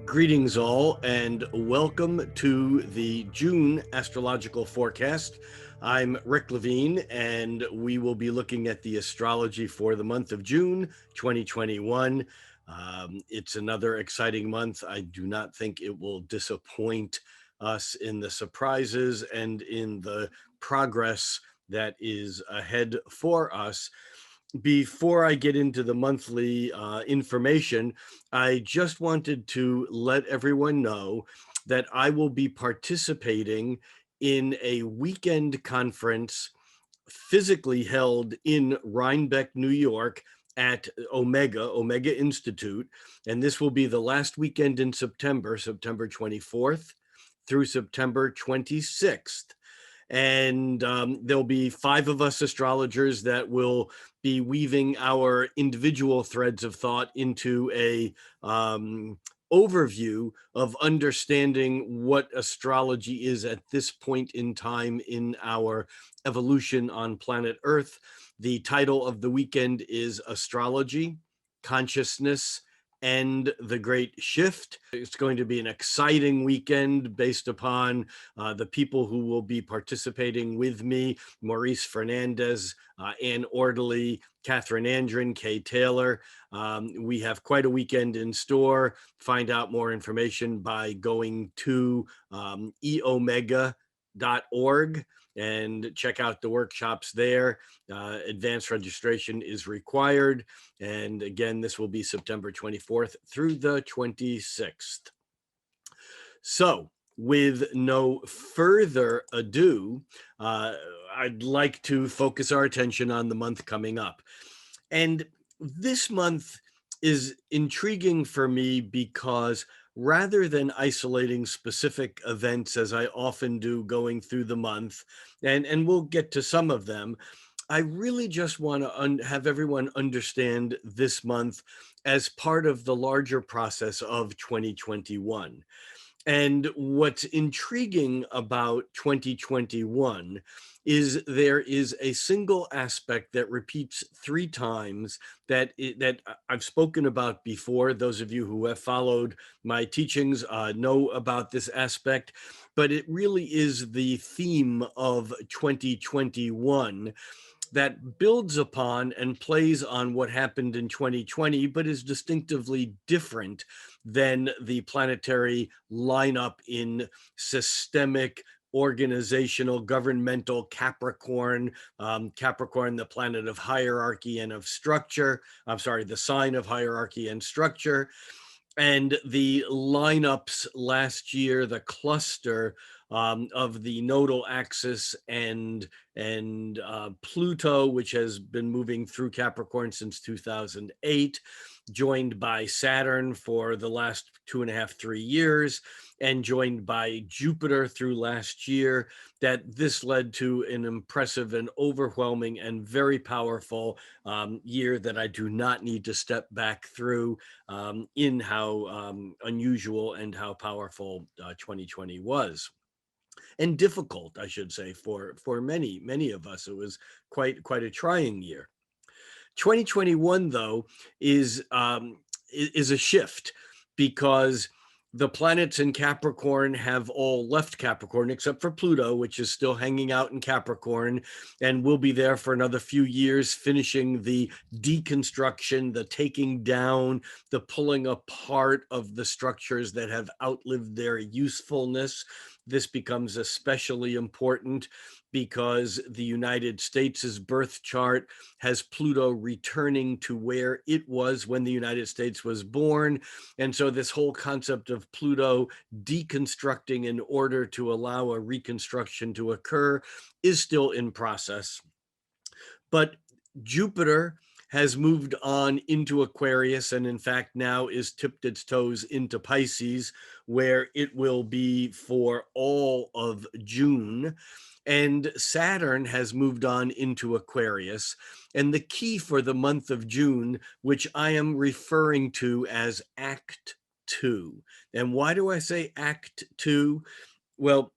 Greetings all, and welcome to the June astrological forecast. I'm Rick Levine, and we will be looking at the astrology for the month of June 2021. It's another exciting month. I do not think it will disappoint us in the surprises and in the progress that is ahead for us. Before I get into the monthly information, I just wanted to let everyone know that I will be participating in a weekend conference physically held in Rhinebeck, New York at Omega Institute. And this will be the last weekend in September, September 24th through September 26th. And there'll be 5 of us astrologers that will be weaving our individual threads of thought into a overview of understanding what astrology is at this point in time in our evolution on planet Earth. The title of the weekend is Astrology, Consciousness, and the Great Shift. It's going to be an exciting weekend based upon the people who will be participating with me: Maurice Fernandez, Ann Orderly, Catherine Andren, Kay Taylor. We have quite a weekend in store. Find out more information by going to eomega.org and check out the workshops there. Advanced registration is required. And again, this will be September 24th through the 26th. So, with no further ado, I'd like to focus our attention on the month coming up. And this month is intriguing for me because rather than isolating specific events, as I often do going through the month, and we'll get to some of them, I really just want to have everyone understand this month as part of the larger process of 2021. And what's intriguing about 2021 is there is a single aspect that repeats 3 times that I've spoken about before. Those of you who have followed my teachings know about this aspect, but it really is the theme of 2021 that builds upon and plays on what happened in 2020, but is distinctively different than the planetary lineup in systemic, organizational, governmental Capricorn. Capricorn, the planet of hierarchy and of structure. I'm sorry, the sign of hierarchy and structure. And the lineups last year, the cluster of the nodal axis and Pluto, which has been moving through Capricorn since 2008, joined by Saturn for the last 2.5, 3 years, and joined by Jupiter through last year, that this led to an impressive and overwhelming and very powerful year that I do not need to step back through in how unusual and how powerful 2020 was. And difficult, I should say, for many of us. It was quite a trying year. 2021, though, is a shift because the planets in Capricorn have all left Capricorn except for Pluto, which is still hanging out in Capricorn and will be there for another few years, finishing the deconstruction, the taking down, the pulling apart of the structures that have outlived their usefulness. This becomes especially important because the United States' birth chart has Pluto returning to where it was when the United States was born. And so this whole concept of Pluto deconstructing in order to allow a reconstruction to occur is still in process. But Jupiter has moved on into Aquarius, and in fact now is tipped its toes into Pisces, where it will be for all of June. And Saturn has moved on into Aquarius. And the key for the month of June, which I am referring to as Act 2. And why do I say Act 2? Well,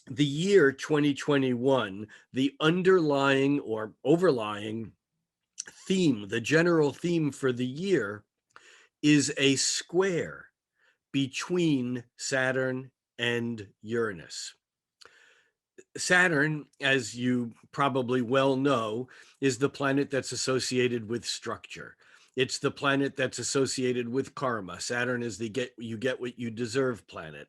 the year 2021, the underlying or overlying theme, the general theme for the year, is a square between Saturn and Uranus. Saturn, as you probably well know, is the planet that's associated with structure. It's the planet that's associated with karma. Saturn is the get what you deserve planet.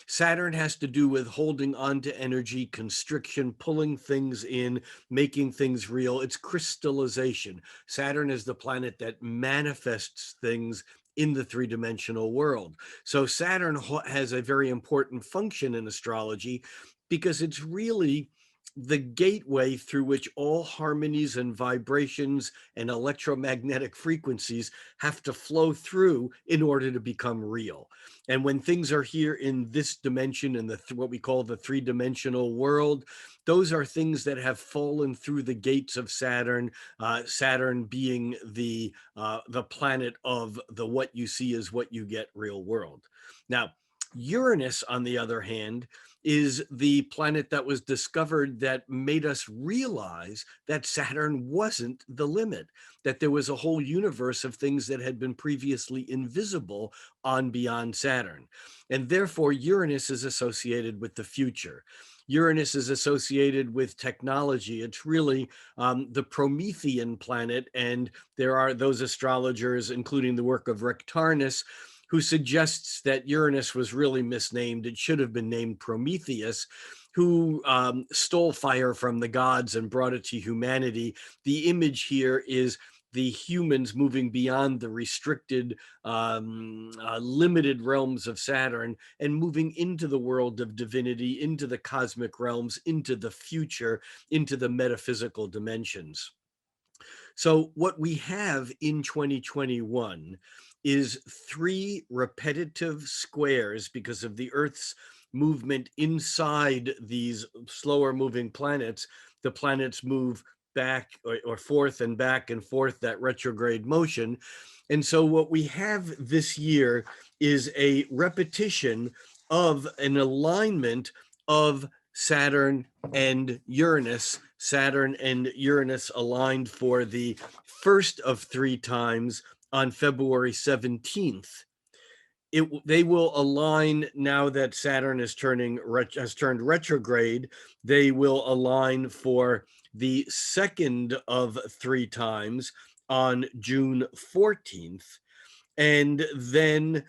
Saturn has to do with holding on to energy, constriction, pulling things in, making things real. It's crystallization. Saturn is the planet that manifests things in the three-dimensional world. So Saturn has a very important function in astrology because it's really the gateway through which all harmonies and vibrations and electromagnetic frequencies have to flow through in order to become real. And when things are here in this dimension, in the what we call the three-dimensional world, those are things that have fallen through the gates of Saturn. Saturn being the planet of the what you see is what you get real world. Now, Uranus, on the other hand, is the planet that was discovered that made us realize that Saturn wasn't the limit, that there was a whole universe of things that had been previously invisible on beyond Saturn. And therefore, Uranus is associated with the future. Uranus is associated with technology. It's really the Promethean planet. And there are those astrologers, including the work of Rick Tarnas, who suggests that Uranus was really misnamed. It should have been named Prometheus, who stole fire from the gods and brought it to humanity. The image here is the humans moving beyond the restricted, limited realms of Saturn and moving into the world of divinity, into the cosmic realms, into the future, into the metaphysical dimensions. So, what we have in 2021 is three repetitive squares because of the Earth's movement inside these slower moving planets. The planets move back or forth and back and forth, that retrograde motion. And so, what we have this year is a repetition of an alignment of Saturn and Uranus. Saturn and Uranus aligned for the first of three times on February 17th. They will align now that Saturn has turned retrograde. They will align for the second of three times on June 14th. And then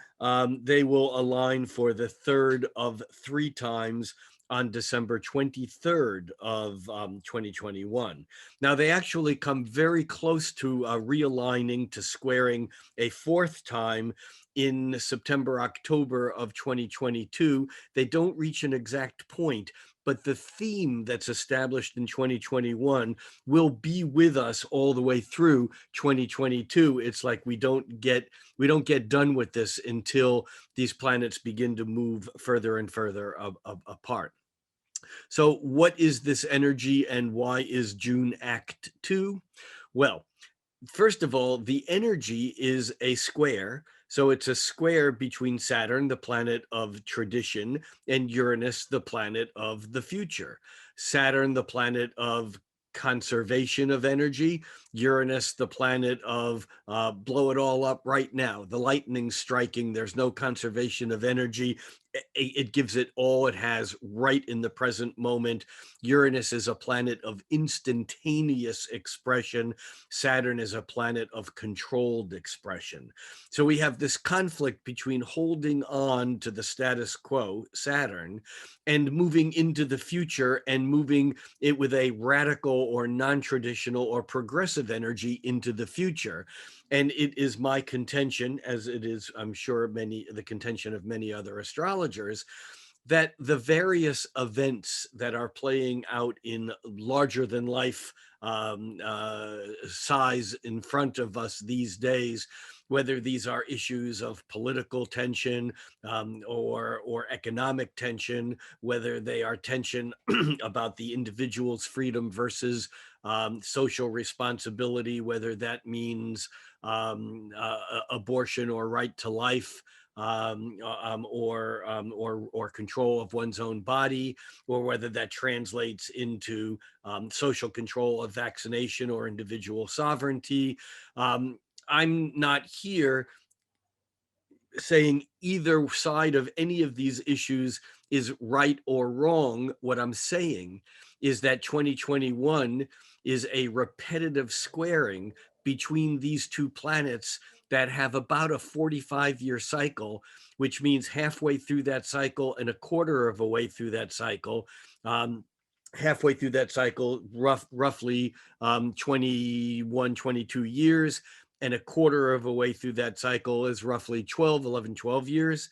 they will align for the third of three times on December 23rd of 2021. Now, they actually come very close to realigning, to squaring a fourth time in September, October of 2022. They don't reach an exact point, but the theme that's established in 2021 will be with us all the way through 2022. It's like we don't get done with this until these planets begin to move further and further apart. So, what is this energy and why is June Act 2? Well, first of all, the energy is a square. So it's a square between Saturn, the planet of tradition, and Uranus, the planet of the future. Saturn, the planet of conservation of energy. Uranus, the planet of blow it all up right now. The lightning striking, there's no conservation of energy. It gives it all it has right in the present moment. Uranus is a planet of instantaneous expression. Saturn is a planet of controlled expression. So we have this conflict between holding on to the status quo, Saturn, and moving into the future and moving it with a radical or non-traditional or progressive energy into the future. And it is my contention, as it is, I'm sure, the contention of many other astrologers, that the various events that are playing out in larger than life size in front of us these days, whether these are issues of political tension or economic tension, whether they are tension about the individual's freedom versus social responsibility, whether that means abortion or right to life, or control of one's own body, or whether that translates into social control of vaccination or individual sovereignty. I'm not here saying either side of any of these issues is right or wrong. What I'm saying is that 2021 is a repetitive squaring between these two planets that have about a 45-year cycle, which means halfway through that cycle and a quarter of a way through that cycle. Halfway through that cycle, roughly 21, 22 years, and a quarter of a way through that cycle is roughly 12 years.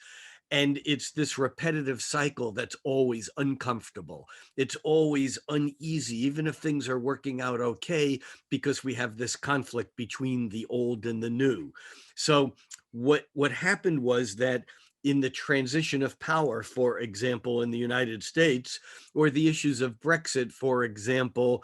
And it's this repetitive cycle that's always uncomfortable. It's always uneasy, even if things are working out okay, because we have this conflict between the old and the new. So what happened was that in the transition of power, for example, in the United States, or the issues of Brexit, for example,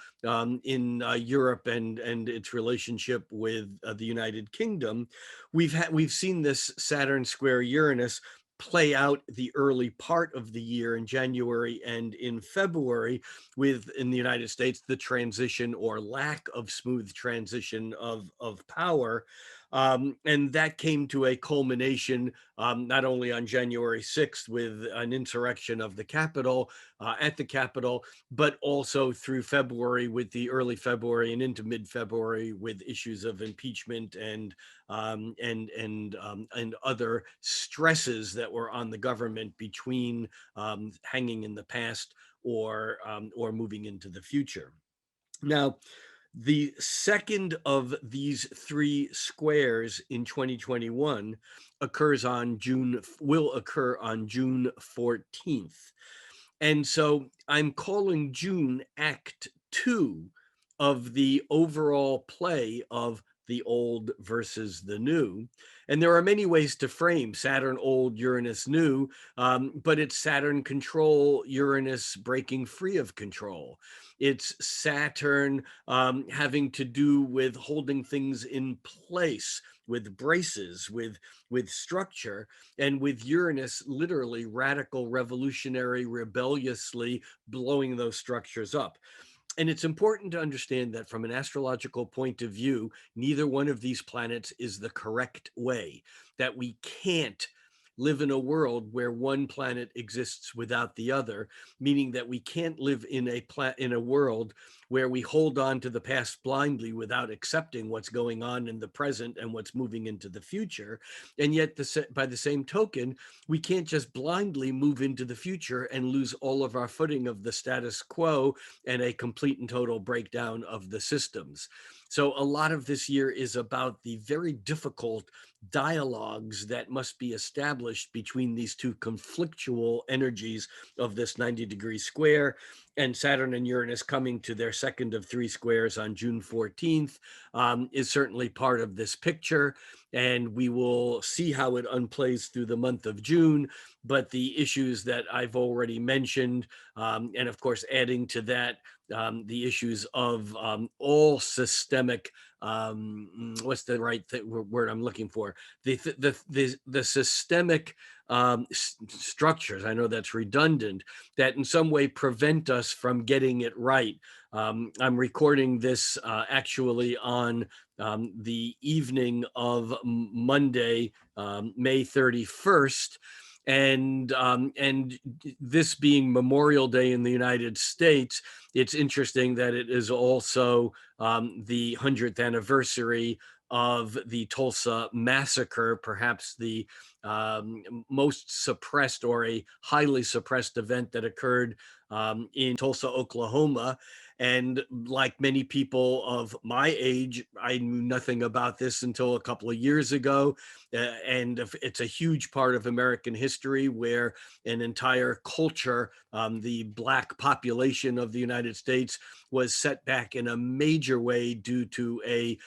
in Europe and its relationship with the United Kingdom, we've seen this Saturn square Uranus play out the early part of the year in January and in February, with in the United States the transition or lack of smooth transition of power. And that came to a culmination not only on January 6th with an insurrection of the Capitol at the Capitol, but also through February, with the early February and into mid-February, with issues of impeachment and other stresses that were on the government between hanging in the past or moving into the future. Now, the second of these three squares in 2021 will occur on June 14th. And so I'm calling June Act 2 of the overall play of the old versus the new. And there are many ways to frame Saturn old, Uranus new, but it's Saturn control, Uranus breaking free of control. It's Saturn having to do with holding things in place, with braces, with structure, and with Uranus literally radical, revolutionary, rebelliously blowing those structures up. And it's important to understand that from an astrological point of view, neither one of these planets is the correct way, that we can't live in a world where one planet exists without the other, meaning that we can't live in a world where we hold on to the past blindly without accepting what's going on in the present and what's moving into the future. And yet, by the same token, we can't just blindly move into the future and lose all of our footing of the status quo and a complete and total breakdown of the systems. So a lot of this year is about the very difficult dialogues that must be established between these two conflictual energies of this 90-degree square. And Saturn and Uranus coming to their second of three squares on June 14th is certainly part of this picture. And we will see how it unplays through the month of June. But the issues that I've already mentioned, and of course, adding to that, the issues of all systemic, what's the right word I'm looking for? The systemic structures, I know that's redundant, that in some way prevent us from getting it right. I'm recording this actually on the evening of Monday, May 31st. And this being Memorial Day in the United States, it's interesting that it is also the 100th anniversary of the Tulsa massacre, perhaps the most suppressed or a highly suppressed event that occurred in Tulsa, Oklahoma. And like many people of my age, I knew nothing about this until a couple of years ago. And it's a huge part of American history where an entire culture, the Black population of the United States, was set back in a major way due to a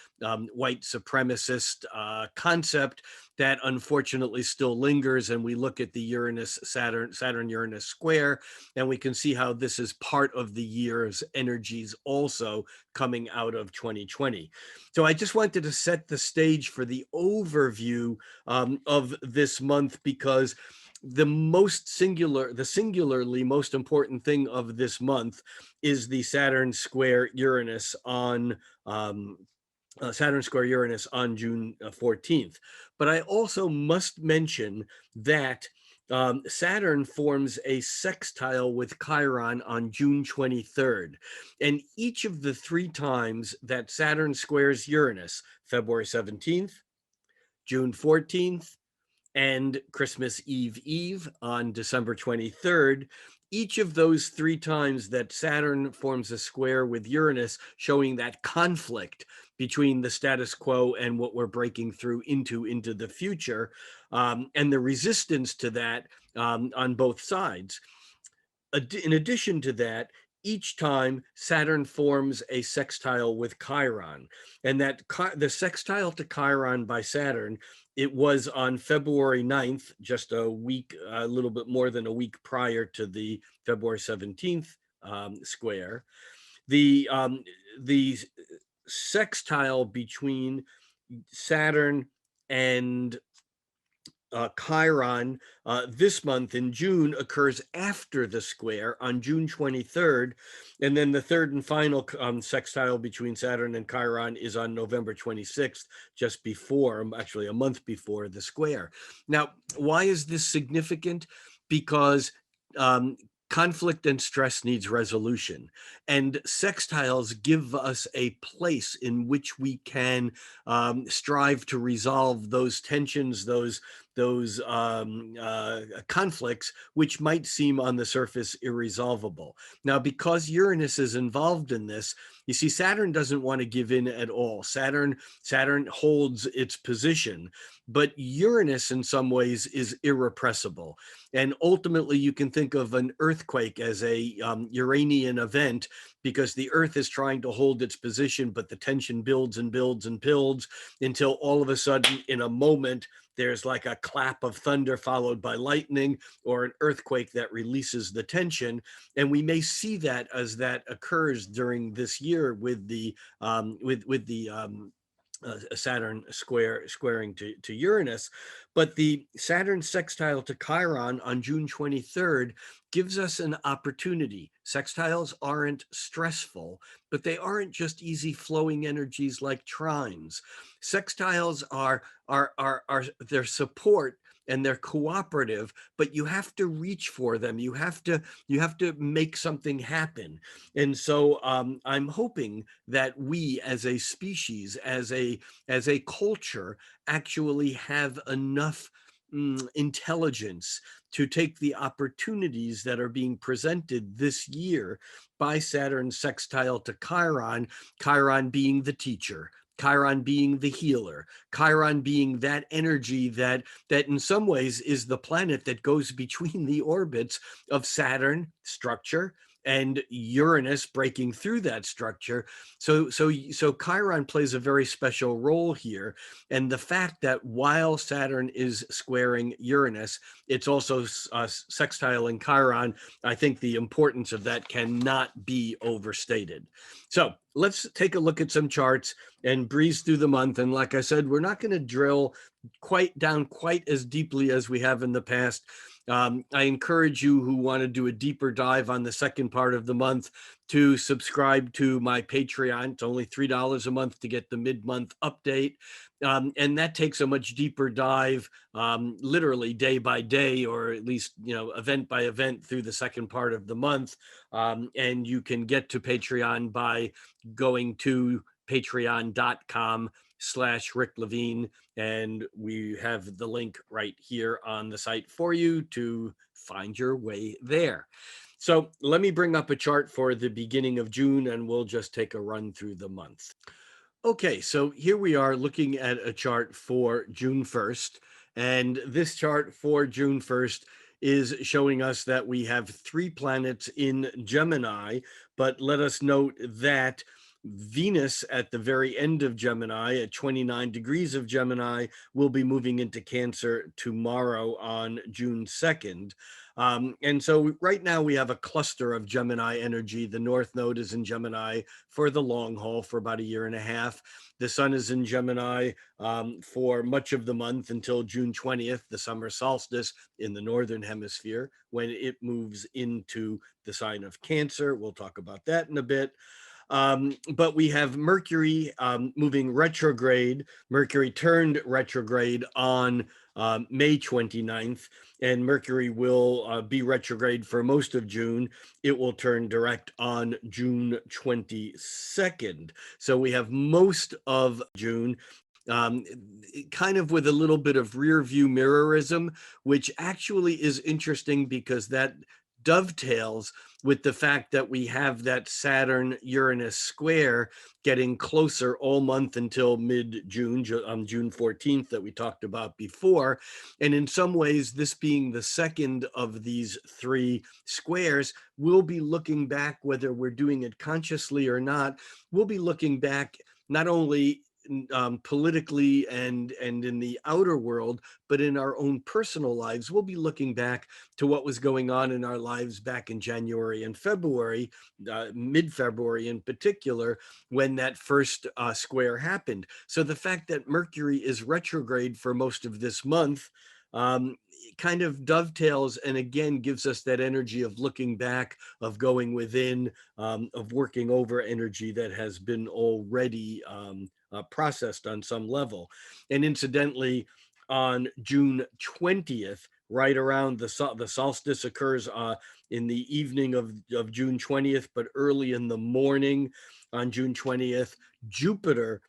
white supremacist concept that unfortunately still lingers. And we look at the Saturn-Uranus square, and we can see how this is part of the year's energies also coming out of 2020. So I just wanted to set the stage for the overview of this month, because the singularly most important thing of this month is the Saturn square Uranus on Saturn square Uranus on June 14th. But I also must mention that Saturn forms a sextile with Chiron on June 23rd. And each of the three times that Saturn squares Uranus, February 17th, June 14th, and Christmas Eve on December 23rd, each of those three times that Saturn forms a square with Uranus, showing that conflict between the status quo and what we're breaking through into the future, and the resistance to that on both sides. In addition to that, each time Saturn forms a sextile with Chiron, and that the sextile to Chiron by Saturn, it was on February 9th, just a week, a little bit more than a week prior to the February 17th square. The the sextile between Saturn and Chiron this month in June occurs after the square on June 23rd. And then the third and final sextile between Saturn and Chiron is on November 26th, just before, actually a month before the square. Now, why is this significant? Because um, conflict and stress needs resolution. And sextiles give us a place in which we can strive to resolve those tensions, those conflicts, which might seem on the surface irresolvable. Now, because Uranus is involved in this, you see, Saturn doesn't want to give in at all. Saturn holds its position, but Uranus, in some ways, is irrepressible. And ultimately, you can think of an earthquake as a Uranian event, because the Earth is trying to hold its position, but the tension builds and builds and builds until all of a sudden, in a moment, there's like a clap of thunder followed by lightning, or an earthquake that releases the tension. And we may see that as that occurs during this year with the Saturn squaring to Uranus. But the Saturn sextile to Chiron on June 23rd gives us an opportunity. Sextiles aren't stressful, but they aren't just easy flowing energies like trines. Sextiles are their support, and they're cooperative, but you have to reach for them. You have to make something happen. And so I'm hoping that we, as a species, as a culture, actually have enough intelligence to take the opportunities that are being presented this year by Saturn sextile to Chiron, Chiron being the teacher, Chiron being the healer, Chiron being that energy that in some ways is the planet that goes between the orbits of Saturn structure and Uranus breaking through that structure. So Chiron plays a very special role here. And the fact that while Saturn is squaring Uranus, it's also sextiling Chiron, I think the importance of that cannot be overstated. So let's take a look at some charts and breeze through the month. And like I said, we're not going to drill quite as deeply as we have in the past. I encourage you who want to do a deeper dive on the second part of the month to subscribe to my Patreon. It's only $3 a month to get the mid-month update. And that takes a much deeper dive, literally day by day, or at least, event by event through the second part of the month. And you can get to Patreon by going to patreon.com/Rick Levine. And we have the link right here on the site for you to find your way there. So let me bring up a chart for the beginning of June, and we'll just take a run through the month. Okay, so here we are looking at a chart for June 1st. And this chart for June 1st is showing us that we have 3 planets in Gemini, but let us note that Venus at the very end of Gemini, at 29 degrees of Gemini, will be moving into Cancer tomorrow on June 2nd. And so right now we have a cluster of Gemini energy. The North Node is in Gemini for the long haul for about a year and a half. The Sun is in Gemini for much of the month until June 20th, the summer solstice in the Northern Hemisphere, when it moves into the sign of Cancer. We'll talk about that in a bit. But we have Mercury moving retrograde. Mercury turned retrograde on May 29th, and Mercury will be retrograde for most of June. It will turn direct on June 22nd. So we have most of June um, kind of with a little bit of rear view mirrorism, which actually is interesting because that dovetails with the fact that we have that Saturn Uranus square getting closer all month until mid-June, June 14th, that we talked about before. And in some ways, this being the second of these three squares, we'll be looking back, whether we're doing it consciously or not, we'll be looking back not only politically and in the outer world, but in our own personal lives. We'll be looking back to what was going on in our lives back in January and February, mid-February in particular, when that first square happened. So the fact that Mercury is retrograde for most of this month kind of dovetails and again gives us that energy of looking back, of going within, of working over energy that has been already processed on some level. And incidentally, on June 20th, right around the solstice occurs in the evening of June 20th, but early in the morning on June 20th, Jupiter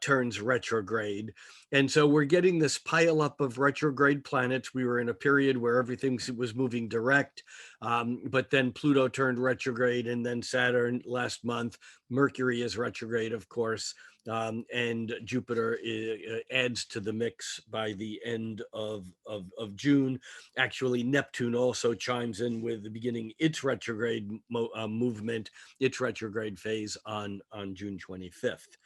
turns retrograde. And so we're getting this pileup of retrograde planets. We were in a period where everything was moving direct, but then Pluto turned retrograde, and then Saturn last month. Mercury is retrograde, of course, and Jupiter adds to the mix by the end of June. Actually, Neptune also chimes in with the beginning its retrograde movement, its retrograde phase on June 25th.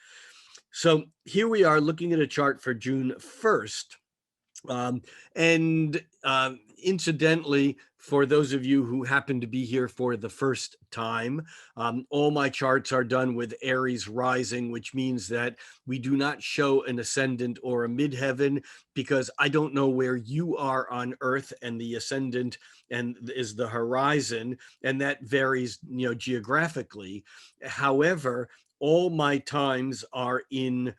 So here we are looking at a chart for June 1st. And incidentally, for those of you who happen to be here for the first time, all my charts are done with Aries rising, which means that we do not show an ascendant or a midheaven because I don't know where you are on Earth, and the ascendant and is the horizon, and that varies, geographically. However, all my times are in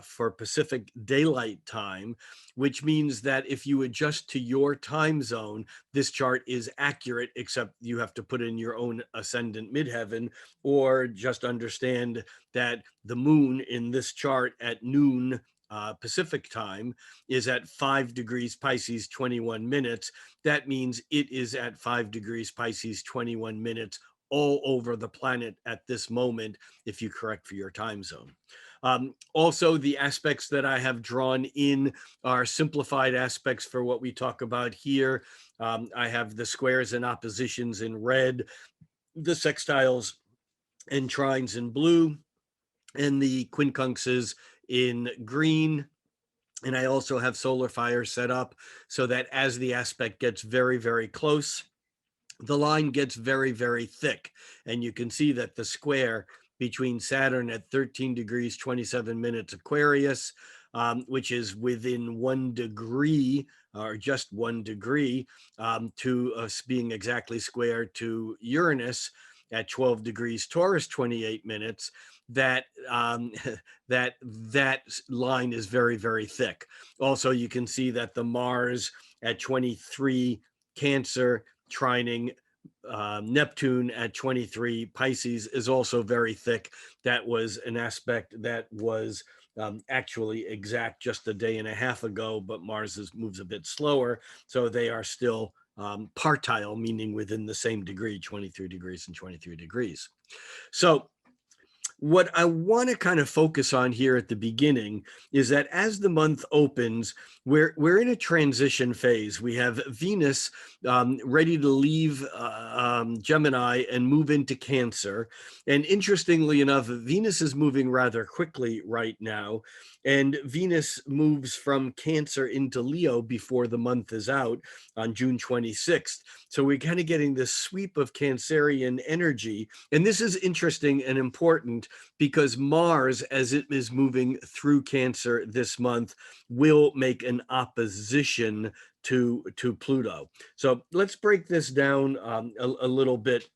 for Pacific Daylight Time, which means that if you adjust to your time zone, this chart is accurate, except you have to put in your own ascendant midheaven, or just understand that the moon in this chart at noon Pacific time is at 5 degrees Pisces, 21 minutes. That means it is at 5 degrees Pisces, 21 minutes all over the planet at this moment, if you correct for your time zone. Also, the aspects that I have drawn in are simplified aspects for what we talk about here. I have the squares and oppositions in red, the sextiles and trines in blue, and the quincunxes in green. And I also have solar fire set up so that as the aspect gets very, very close, the line gets very, very thick. And you can see that the square between Saturn at 13 degrees, 27 minutes Aquarius, which is within 1 degree or just 1 degree to us being exactly square to Uranus at 12 degrees Taurus, 28 minutes, that that line is very, very thick. Also, you can see that the Mars at 23 Cancer trining Neptune at 23 Pisces is also very thick. That was an aspect that was actually exact just a day and a half ago, but Mars moves a bit slower. So they are still partile, meaning within the same degree, 23 degrees and 23 degrees. So what I want to kind of focus on here at the beginning is that as the month opens, we're in a transition phase. We have Venus ready to leave Gemini and move into Cancer. And interestingly enough, Venus is moving rather quickly right now. And Venus moves from Cancer into Leo before the month is out on June 26th. So we're kind of getting this sweep of Cancerian energy. And this is interesting and important because Mars, as it is moving through Cancer this month, will make an opposition to Pluto. So let's break this down a little bit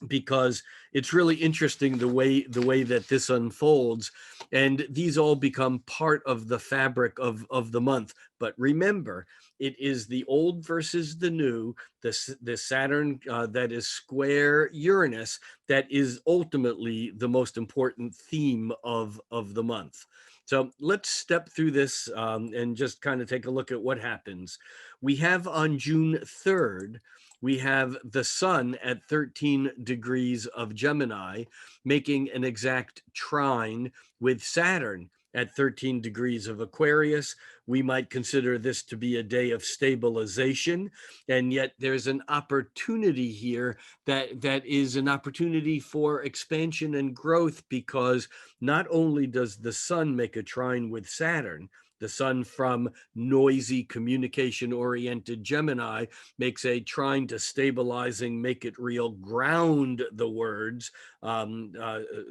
because it's really interesting the way that this unfolds, and these all become part of the fabric of the month. But remember, it is the old versus the new, the Saturn that is square Uranus, that is ultimately the most important theme of the month. So let's step through this and just kind of take a look at what happens. We have on June 3rd, we have the sun at 13 degrees of Gemini, making an exact trine with Saturn at 13 degrees of Aquarius. We might consider this to be a day of stabilization, and yet there's an opportunity here that is an opportunity for expansion and growth, because not only does the sun make a trine with Saturn, the sun from noisy, communication oriented Gemini makes a trine to stabilizing, make it real, ground the words,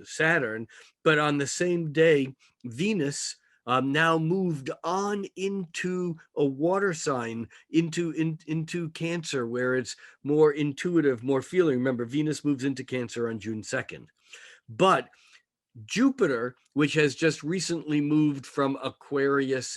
Saturn. But on the same day, Venus now moved on into a water sign, into Cancer, where it's more intuitive, more feeling. Remember, Venus moves into Cancer on June 2nd. But Jupiter, which has just recently moved from Aquarius,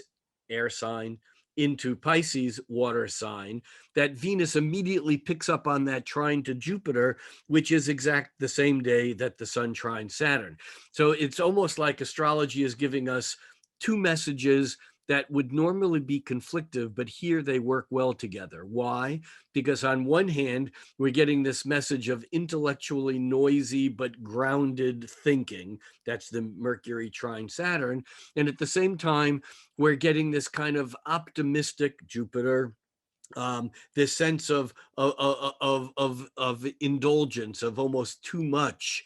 air sign, into Pisces, water sign, that Venus immediately picks up on that trine to Jupiter, which is exact the same day that the sun trines Saturn. So it's almost like astrology is giving us two messages that would normally be conflictive, but here they work well together. Why? Because on one hand, we're getting this message of intellectually noisy but grounded thinking. That's the Mercury trine Saturn. And at the same time, we're getting this kind of optimistic Jupiter, this sense of indulgence, of almost too much,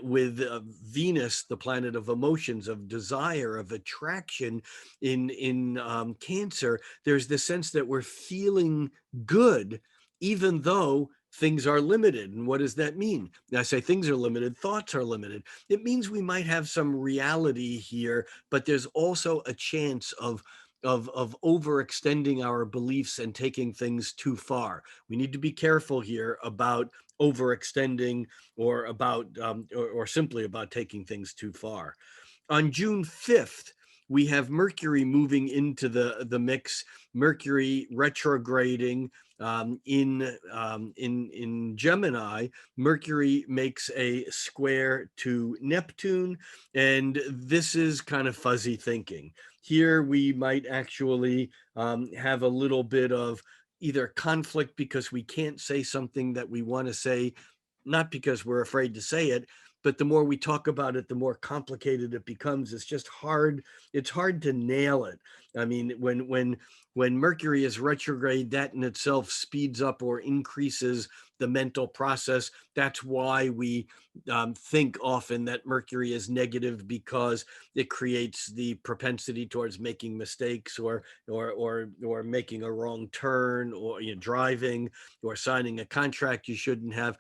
with Venus, the planet of emotions, of desire, of attraction, in Cancer. There's the sense that we're feeling good, even though things are limited. And what does that mean? I say things are limited, thoughts are limited. It means we might have some reality here, but there's also a chance of overextending our beliefs and taking things too far. We need to be careful here about overextending, or or simply about taking things too far. On June 5th, we have Mercury moving into the mix. Mercury retrograding in Gemini. Mercury makes a square to Neptune, and this is kind of fuzzy thinking. Here we might actually have a little bit of either conflict because we can't say something that we want to say, not because we're afraid to say it, but the more we talk about it, the more complicated it becomes. It's just hard. It's hard to nail it. I mean, when Mercury is retrograde, that in itself speeds up or increases the mental process. That's why we think often that Mercury is negative, because it creates the propensity towards making mistakes, or making a wrong turn, or driving, or signing a contract you shouldn't have.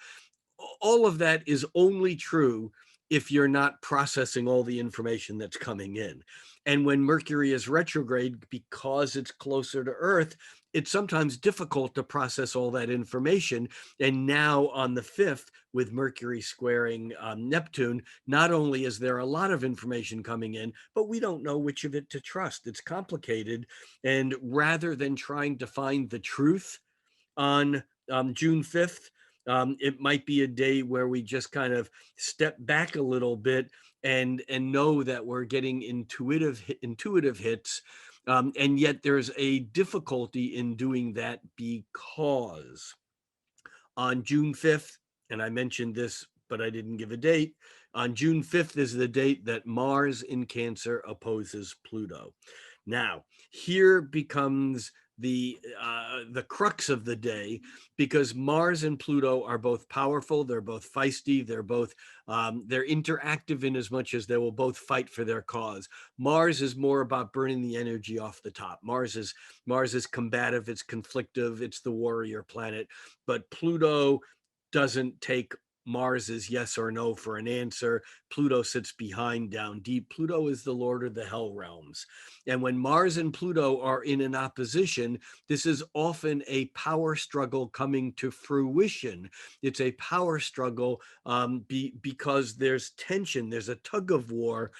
All of that is only true if you're not processing all the information that's coming in. And when Mercury is retrograde, because it's closer to Earth, it's sometimes difficult to process all that information. And now on the 5th, with Mercury squaring Neptune, not only is there a lot of information coming in, but we don't know which of it to trust. It's complicated. And rather than trying to find the truth on June 5th, it might be a day where we just kind of step back a little bit and know that we're getting intuitive hits, and yet there's a difficulty in doing that, because on June 5th, and I mentioned this, but I didn't give a date. On June 5th is the date that Mars in Cancer opposes Pluto. Now, here becomes the crux of the day, because Mars and Pluto are both powerful. They're both feisty. They're interactive in as much as they will both fight for their cause. Mars is more about burning the energy off the top. Mars is combative. It's conflictive. It's the warrior planet. But Pluto doesn't take Mars is yes or no for an answer. Pluto sits behind down deep. Pluto is the lord of the hell realms. And when Mars and Pluto are in an opposition, this is often a power struggle coming to fruition. It's a power struggle because there's tension, there's a tug of war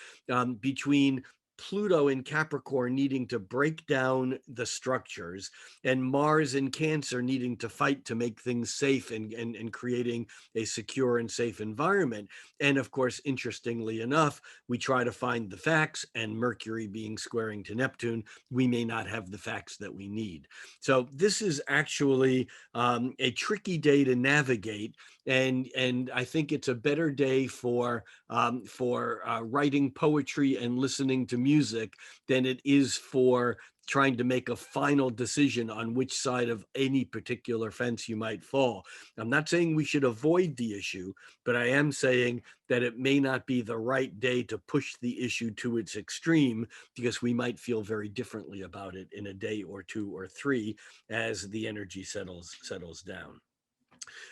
between Pluto in Capricorn needing to break down the structures, and Mars in Cancer needing to fight to make things safe and creating a secure and safe environment. And of course, interestingly enough, we try to find the facts, and Mercury being squaring to Neptune, we may not have the facts that we need. So this is actually a tricky day to navigate, and I think it's a better day for writing poetry and listening to music than it is for trying to make a final decision on which side of any particular fence you might fall. I'm not saying we should avoid the issue, but I am saying that it may not be the right day to push the issue to its extreme, because we might feel very differently about it in a day or two or three as the energy settles down.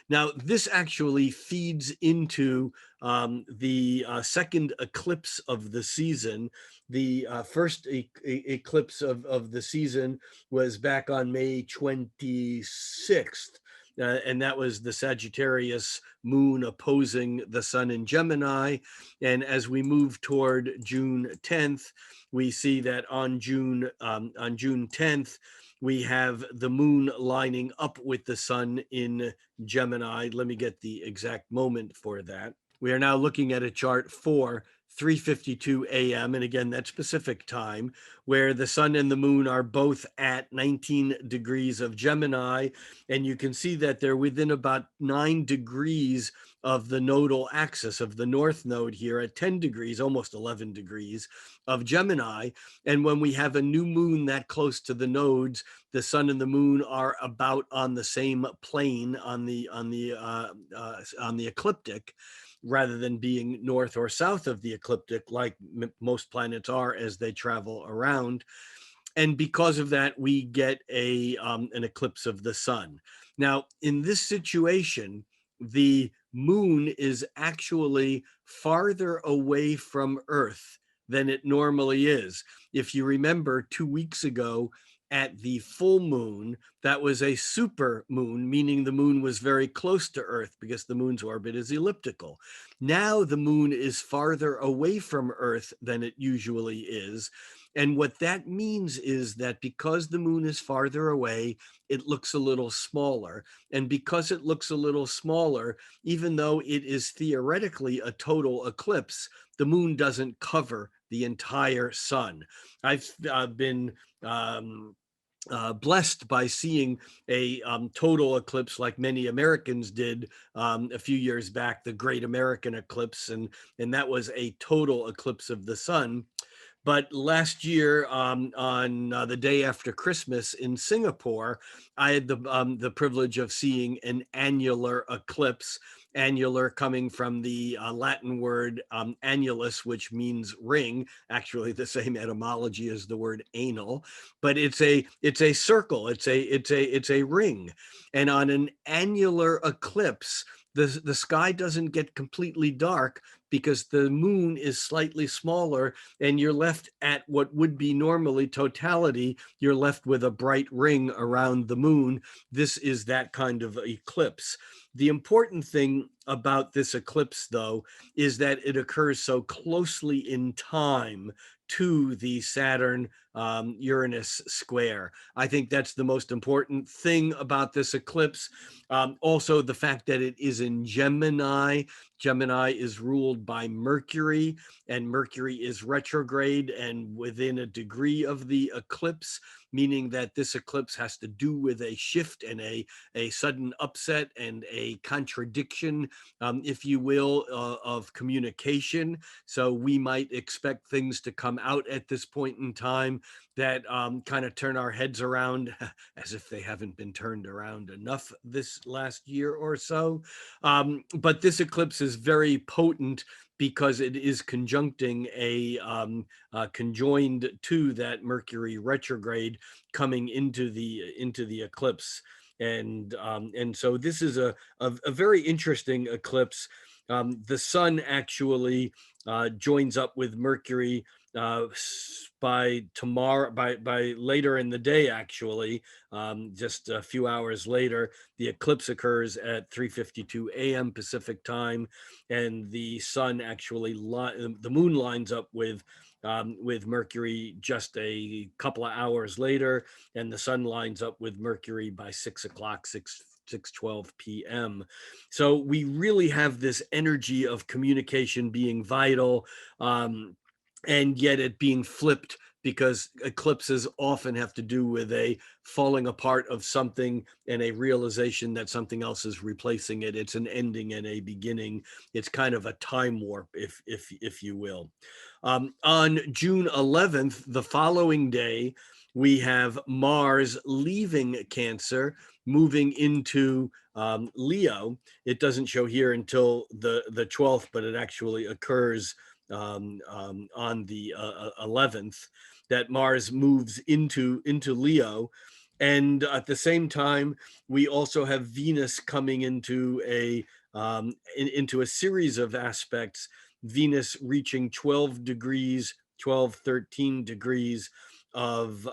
Now, this actually feeds into the second eclipse of the season. The first eclipse of the season was back on May 26th. And that was the Sagittarius moon opposing the sun in Gemini. And as we move toward June 10th, we see that on June 10th, we have the moon lining up with the sun in Gemini. Let me get the exact moment for that. We are now looking at a chart for 3:52 a.m. And again, that's Pacific time, where the sun and the moon are both at 19 degrees of Gemini. And you can see that they're within about 9 degrees of the nodal axis of the north node here at 10 degrees, almost 11 degrees of Gemini. And when we have a new moon that close to the nodes, the sun and the moon are about on the same plane on the ecliptic, rather than being north or south of the ecliptic like most planets are as they travel around. And because of that, we get an eclipse of the sun. Now, in this situation, the moon is actually farther away from Earth than it normally is. If you remember, 2 weeks ago at the full moon, that was a super moon, meaning the moon was very close to Earth because the moon's orbit is elliptical. Now the moon is farther away from Earth than it usually is. And what that means is that because the moon is farther away, it looks a little smaller. And because it looks a little smaller, even though it is theoretically a total eclipse, the moon doesn't cover the entire sun. I've been blessed by seeing a total eclipse like many Americans did a few years back, the Great American Eclipse, and that was a total eclipse of the sun. But last year, on the day after Christmas in Singapore, I had the privilege of seeing an annular eclipse. Annular coming from the Latin word annulus, which means ring. Actually, the same etymology as the word anal, but it's a circle. It's a ring, and on an annular eclipse, the sky doesn't get completely dark because the moon is slightly smaller, and you're left at what would be normally totality. You're left with a bright ring around the moon. This is that kind of eclipse. The important thing about this eclipse, though, is that it occurs so closely in time to the Saturn Uranus square. I think that's the most important thing about this eclipse. Also, the fact that it is in Gemini. Gemini is ruled by Mercury, and Mercury is retrograde and within a degree of the eclipse, meaning that this eclipse has to do with a shift and a sudden upset and a contradiction, if you will, of communication. So we might expect things to come out at this point in time that kind of turn our heads around, as if they haven't been turned around enough this last year or so. But this eclipse is very potent because it is conjuncting conjoined to that Mercury retrograde coming into the eclipse. And so this is a very interesting eclipse. The sun actually joins up with Mercury by tomorrow, by later in the day, actually, just a few hours later. The eclipse occurs at 3:52 a.m. Pacific time, and the sun actually the moon lines up with Mercury just a couple of hours later, and the sun lines up with Mercury by 6 o'clock, 6:12 p.m. So we really have this energy of communication being vital, and yet it being flipped, because eclipses often have to do with a falling apart of something and a realization that something else is replacing it. It's an ending and a beginning. It's kind of a time warp, if you will. On June 11th, the following day, we have Mars leaving Cancer, moving into Leo. It doesn't show here until the 12th, but it actually occurs on the 11th, that Mars moves into Leo. And at the same time, we also have Venus coming into into a series of aspects. Venus reaching 12 degrees, 12, 13 degrees of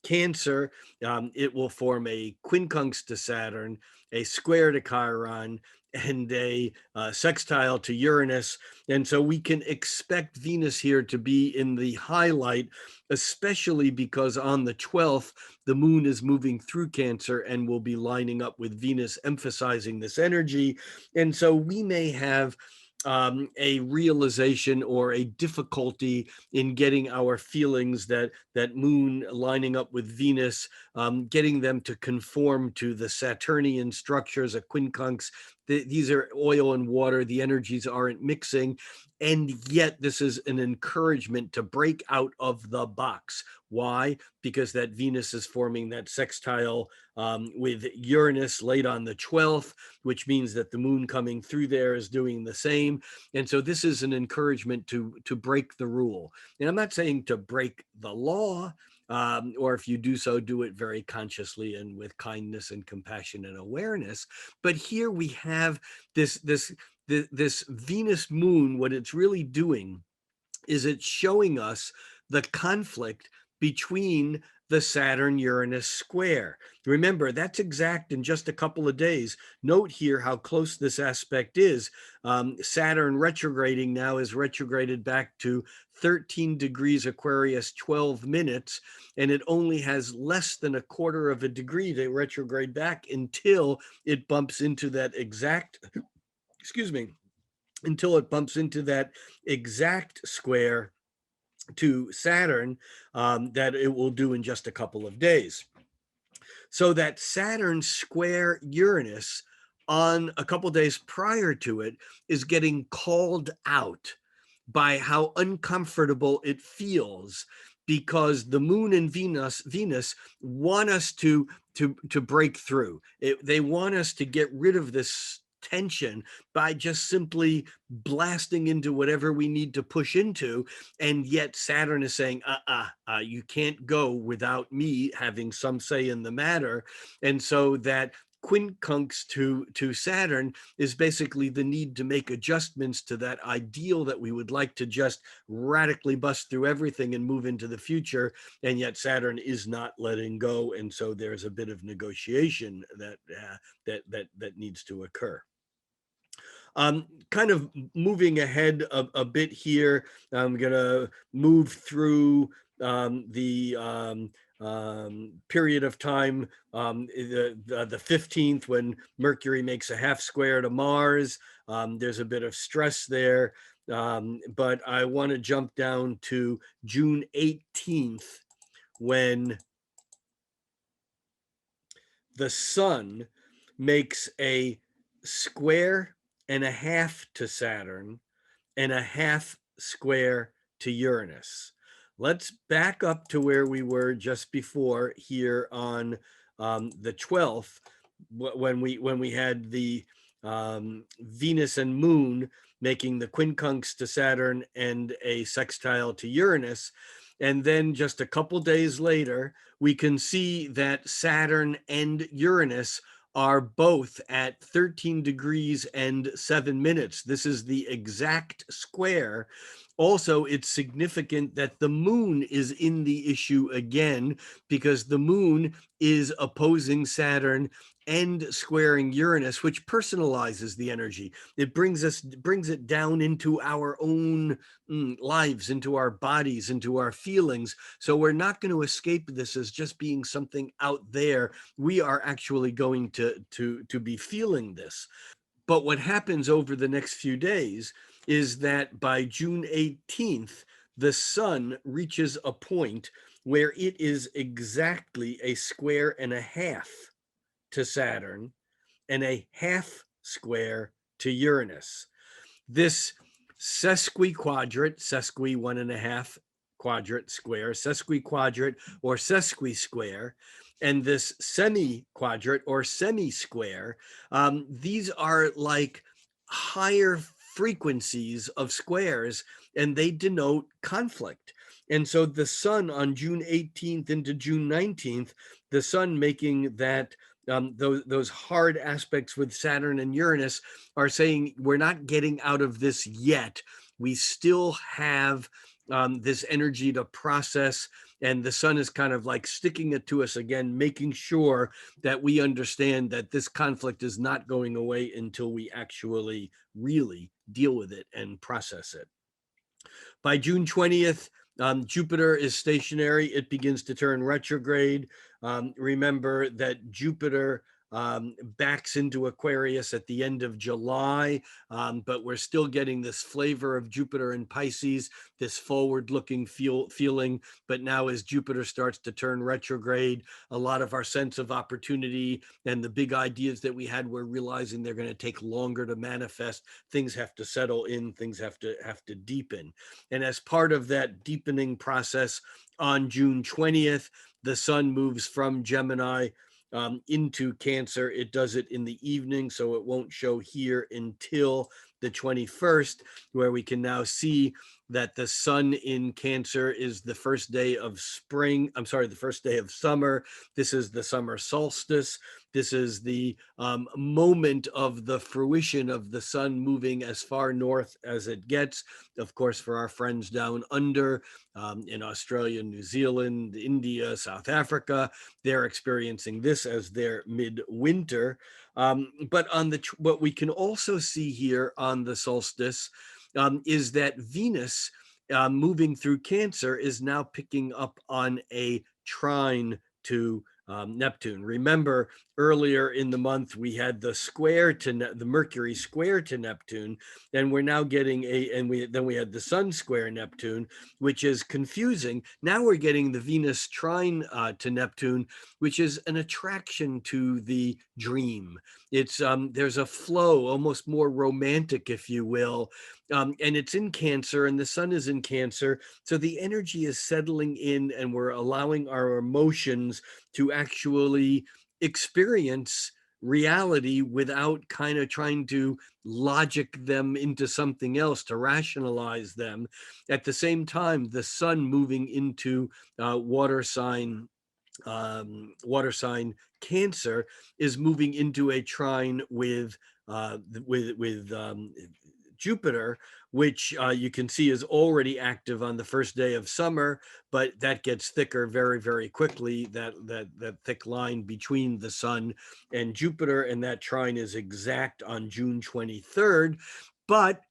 Cancer. It will form a quincunx to Saturn, a square to Chiron, and a sextile to Uranus. And so we can expect Venus here to be in the highlight, especially because on the 12th, the moon is moving through Cancer and will be lining up with Venus, emphasizing this energy. And so we may have a realization or a difficulty in getting our feelings that moon lining up with Venus, getting them to conform to the Saturnian structures, a quincunx. These are oil and water. The energies aren't mixing. And yet this is an encouragement to break out of the box. Why? Because that Venus is forming that sextile with Uranus late on the 12th, which means that the moon coming through there is doing the same. And so this is an encouragement to break the rule. And I'm not saying to break the law, or if you do so, do it very consciously and with kindness and compassion and awareness. But here we have this Venus moon. What it's really doing is it's showing us the conflict between the Saturn Uranus square. Remember, that's exact in just a couple of days. Note here how close this aspect is. Saturn retrograding now is retrograded back to 13 degrees Aquarius, 12 minutes, and it only has less than a quarter of a degree to retrograde back until it bumps into that exact, excuse me, until it bumps into that exact square to Saturn, that it will do in just a couple of days. So that Saturn square Uranus on a couple of days prior to it is getting called out by how uncomfortable it feels, because the moon and Venus want us to break through. They want us to get rid of this tension by just simply blasting into whatever we need to push into. And yet Saturn is saying, you can't go without me having some say in the matter. And so that quincunx to Saturn is basically the need to make adjustments to that ideal that we would like to just radically bust through everything and move into the future. And yet Saturn is not letting go. And so there's a bit of negotiation that needs to occur. Kind of moving ahead a bit here, I'm going to move through the period of time, the 15th, when Mercury makes a half square to Mars. There's a bit of stress there, but I want to jump down to June 18th, when the sun makes a square and a half to Saturn and a half square to Uranus. Let's back up to where we were just before here on the 12th, when we had the Venus and Moon making the quincunx to Saturn and a sextile to Uranus. And then just a couple days later, we can see that Saturn and Uranus are both at 13 degrees and 7 minutes. This is the exact square. Also, it's significant that the moon is in the issue again, because the moon is opposing Saturn and squaring Uranus, which personalizes the energy. It brings it down into our own lives, into our bodies, into our feelings. So we're not going to escape this as just being something out there. We are actually going to be feeling this. But what happens over the next few days is that by June 18th, the sun reaches a point where it is exactly a square and a half to Saturn and a half square to Uranus. This sesquiquadrate, sesqui 1.5 quadrant square, sesquiquadrate or sesquisquare, and this semi-quadrate or semi-square, these are like higher frequencies of squares, and they denote conflict. And so the sun on June 18th into June 19th, the sun making that those hard aspects with Saturn and Uranus are saying we're not getting out of this yet. We still have this energy to process, and the sun is kind of like sticking it to us again, making sure that we understand that this conflict is not going away until we actually really deal with it and process it. By June 20th, Jupiter is stationary. It begins to turn retrograde. Remember that Jupiter backs into Aquarius at the end of July, but we're still getting this flavor of Jupiter in Pisces, this forward-looking feeling. But now as Jupiter starts to turn retrograde, a lot of our sense of opportunity and the big ideas that we had, we're realizing they're going to take longer to manifest. Things have to settle in, things have to deepen. And as part of that deepening process, on June 20th, the sun moves from Gemini into Cancer. It does it in the evening, so it won't show here until the 21st, where we can now see that the sun in Cancer is the first day of spring. I'm sorry, the first day of summer. This is the summer solstice. This is the moment of the fruition of the sun moving as far north as it gets. Of course, for our friends down under in Australia, New Zealand, India, South Africa, they're experiencing this as their midwinter. But what we can also see here on the solstice is that Venus moving through Cancer is now picking up on a trine to Neptune. Remember, earlier in the month we had the square to the Mercury square to Neptune, and we're now getting then we had the Sun square Neptune, which is confusing. Now we're getting the Venus trine to Neptune, which is an attraction to the dream. It's there's a flow, almost more romantic, if you will, and it's in Cancer, and the sun is in Cancer, so the energy is settling in, and we're allowing our emotions to actually experience reality without kind of trying to logic them into something else, to rationalize them. At the same time, the sun moving into water sign Cancer is moving into a trine with Jupiter, which you can see is already active on the first day of summer, but that gets thicker very, very quickly, that thick line between the sun and Jupiter, and that trine is exact on June 23rd. But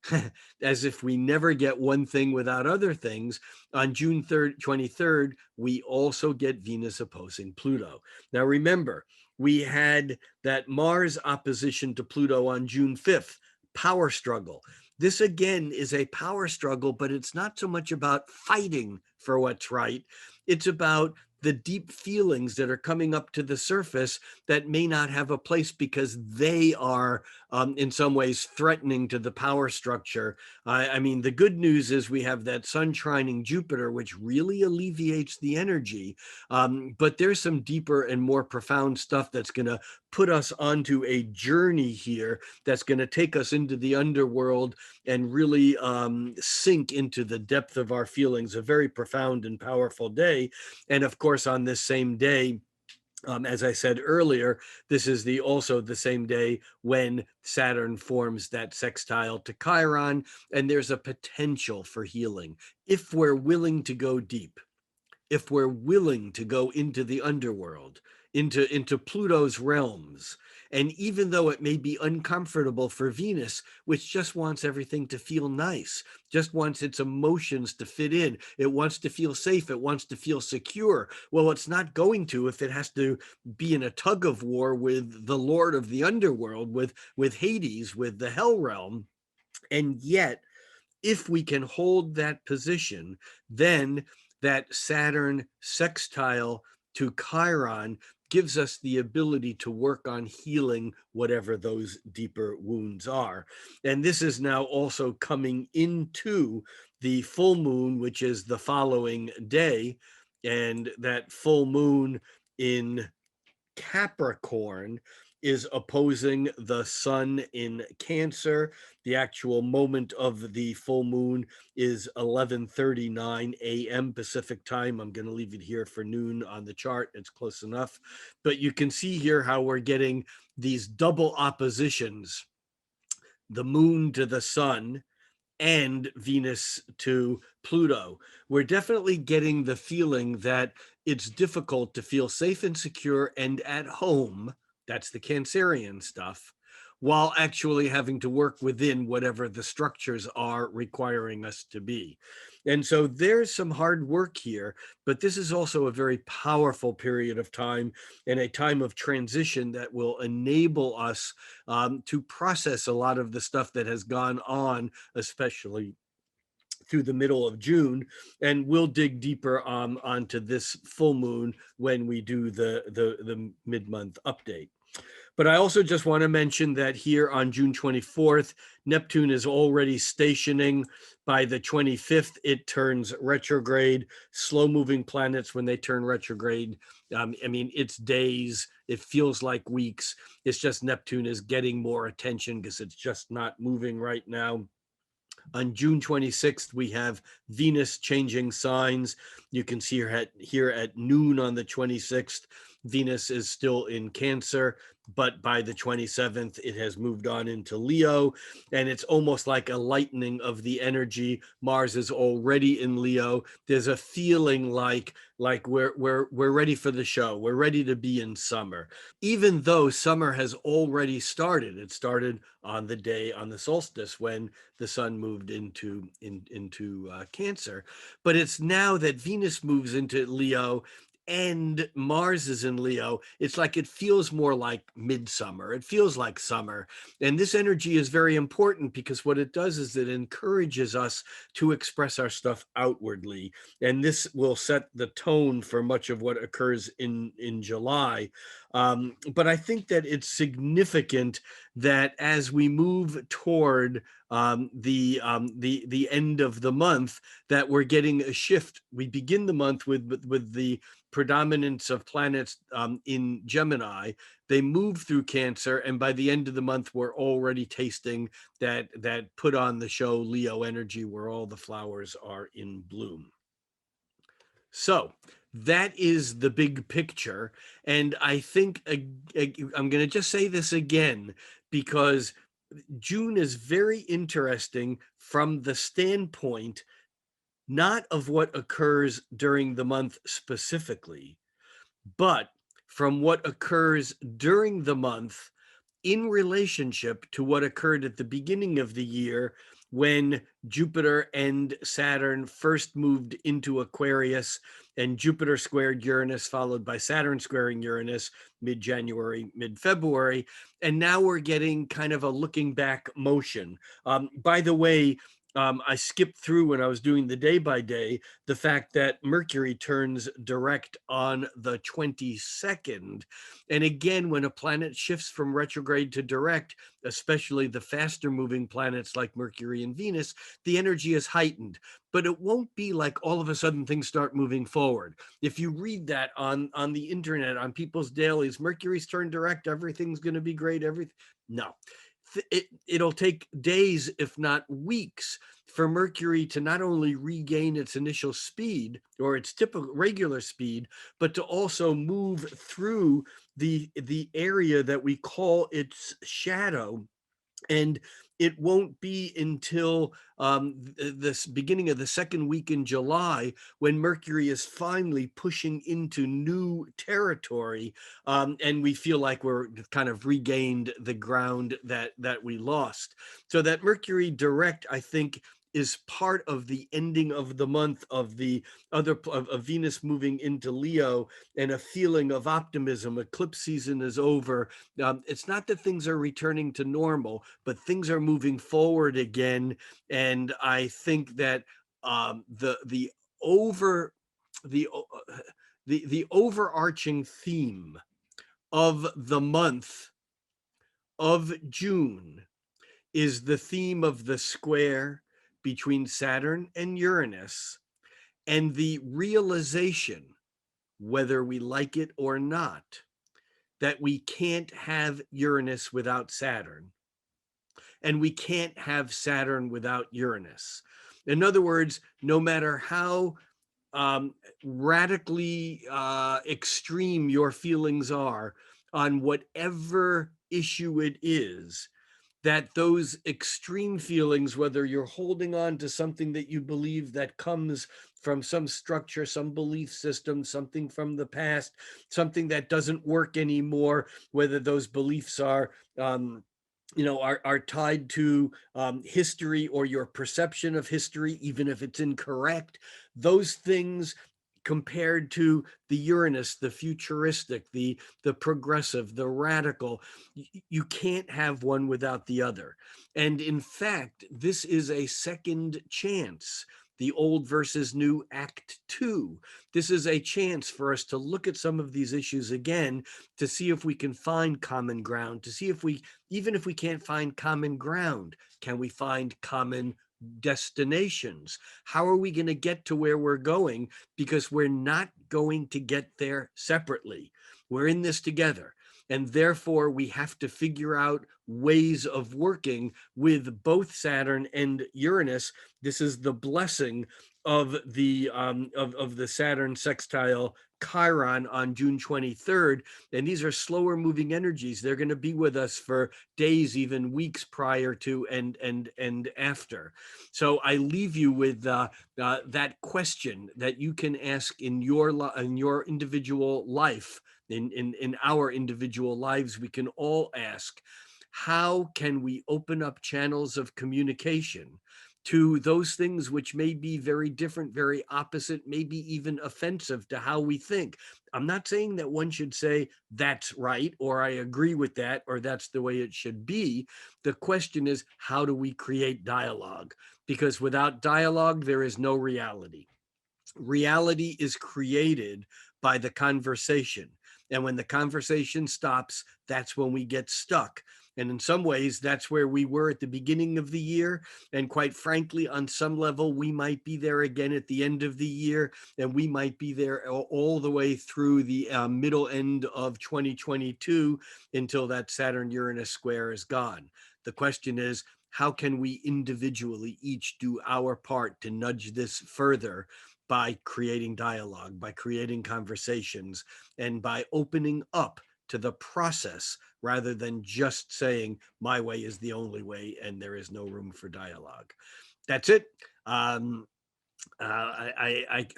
as if we never get one thing without other things, on June 23rd, we also get Venus opposing Pluto. Now remember, we had that Mars opposition to Pluto on June 5th, power struggle. This again is a power struggle, but it's not so much about fighting for what's right. It's about the deep feelings that are coming up to the surface that may not have a place because they are in some ways threatening to the power structure. I mean, the good news is we have that sun trining Jupiter, which really alleviates the energy. But there's some deeper and more profound stuff that's going to put us onto a journey here that's going to take us into the underworld and really sink into the depth of our feelings. A very profound and powerful day. And of course, on this same day, as I said earlier, this is also the same day when Saturn forms that sextile to Chiron, and there's a potential for healing if we're willing to go deep, if we're willing to go into the underworld, into Pluto's realms. And even though it may be uncomfortable for Venus, which just wants everything to feel nice, just wants its emotions to fit in, it wants to feel safe, it wants to feel secure. Well, it's not going to if it has to be in a tug of war with the Lord of the underworld, with Hades, with the Hell realm. And yet, if we can hold that position, then that Saturn sextile to Chiron gives us the ability to work on healing whatever those deeper wounds are. And this is now also coming into the full moon, which is the following day. And that full moon in Capricorn is opposing the sun in Cancer. The actual moment of the full moon is 11:39 a.m. Pacific time. I'm going to leave it here for noon on the chart. It's close enough. But you can see here how we're getting these double oppositions, the moon to the sun and Venus to Pluto. We're definitely getting the feeling that it's difficult to feel safe and secure and at home. That's the Cancerian stuff, while actually having to work within whatever the structures are requiring us to be. And so there's some hard work here, but this is also a very powerful period of time and a time of transition that will enable us to process a lot of the stuff that has gone on, especially through the middle of June. And we'll dig deeper onto this full moon when we do the mid-month update. But I also just want to mention that here on June 24th, Neptune is already stationing. By the 25th, it turns retrograde. Slow-moving planets, when they turn retrograde, I mean, it's days. It feels like weeks. It's just Neptune is getting more attention because it's just not moving right now. On June 26th, we have Venus changing signs. You can see here at noon on the 26th, Venus is still in Cancer, but by the 27th, it has moved on into Leo, and it's almost like a lightening of the energy. Mars is already in Leo. There's a feeling like we're ready for the show. We're ready to be in summer, even though summer has already started. It started on the solstice when the sun moved into Cancer, but it's now that Venus moves into Leo and Mars is in Leo, it's like it feels more like midsummer. It feels like summer. And this energy is very important because what it does is it encourages us to express our stuff outwardly. And this will set the tone for much of what occurs in July. But I think that it's significant that as we move toward the end of the month, that we're getting a shift. We begin the month with the predominance of planets in Gemini. They move through Cancer, and by the end of the month, we're already tasting that put on the show Leo energy, where all the flowers are in bloom. So that is the big picture. And I think I'm going to just say this again, because June is very interesting from the standpoint not of what occurs during the month specifically, but from what occurs during the month in relationship to what occurred at the beginning of the year when Jupiter and Saturn first moved into Aquarius, and Jupiter squared Uranus, followed by Saturn squaring Uranus mid-January, mid-February. And now we're getting kind of a looking back motion. By the way, I skipped through when I was doing the day by day the fact that Mercury turns direct on the 22nd. And again, when a planet shifts from retrograde to direct, especially the faster moving planets like Mercury and Venus, the energy is heightened. But it won't be like all of a sudden things start moving forward. If you read that on the internet, on people's dailies, Mercury's turned direct, everything's going to be great. Everything. No, it'll take days, if not weeks, for Mercury to not only regain its initial speed or its typical regular speed, but to also move through the area that we call its shadow. And it won't be until this beginning of the second week in July when Mercury is finally pushing into new territory, and we feel like we're kind of regained the ground that we lost. So that Mercury direct, I think, is part of the ending of the month of the of Venus moving into Leo, and a feeling of optimism. Eclipse season is over. It's not that things are returning to normal, but things are moving forward again. And I think that the over the the overarching theme of the month of June is the theme of the square between Saturn and Uranus, and the realization, whether we like it or not, that we can't have Uranus without Saturn, and we can't have Saturn without Uranus. In other words, no matter how radically extreme your feelings are on whatever issue it is, that those extreme feelings, whether you're holding on to something that you believe that comes from some structure, some belief system, something from the past, something that doesn't work anymore, whether those beliefs are are tied to history or your perception of history, even if it's incorrect. Those things, compared to the Uranus, the futuristic, the progressive, the radical, you can't have one without the other. And in fact, this is a second chance. The old versus new act two. This is a chance for us to look at some of these issues again, to see if we can find common ground, to see if we, even if we can't find common ground, can we find common destinations? How are we going to get to where we're going? Because we're not going to get there separately. We're in this together. And therefore, we have to figure out ways of working with both Saturn and Uranus. This is the blessing of the Saturn sextile Chiron on June 23rd. And these are slower moving energies. They're going to be with us for days, even weeks prior to and after. So I leave you with that question that you can ask in your individual life. In our individual lives, we can all ask, how can we open up channels of communication to those things which may be very different, very opposite, maybe even offensive to how we think? I'm not saying that one should say that's right, or I agree with that, or that's the way it should be. The question is, how do we create dialogue? Because without dialogue, there is no reality. Reality is created by the conversation. And when the conversation stops, that's when we get stuck. And in some ways, that's where we were at the beginning of the year. And quite frankly, on some level, we might be there again at the end of the year. And we might be there all the way through the middle end of 2022 until that Saturn Uranus square is gone. The question is, how can we individually each do our part to nudge this further by creating dialogue, by creating conversations, and by opening up to the process rather than just saying my way is the only way and there is no room for dialogue. That's it. I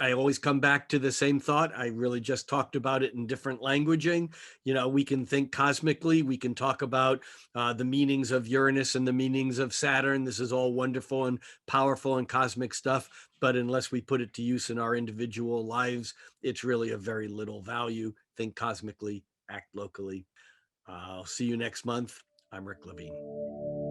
always come back to the same thought. I really just talked about it in different languaging. We can think cosmically. We can talk about the meanings of Uranus and the meanings of Saturn. This is all wonderful and powerful and cosmic stuff. But unless we put it to use in our individual lives, it's really of very little value. Think cosmically, act locally. I'll see you next month. I'm Rick Levine.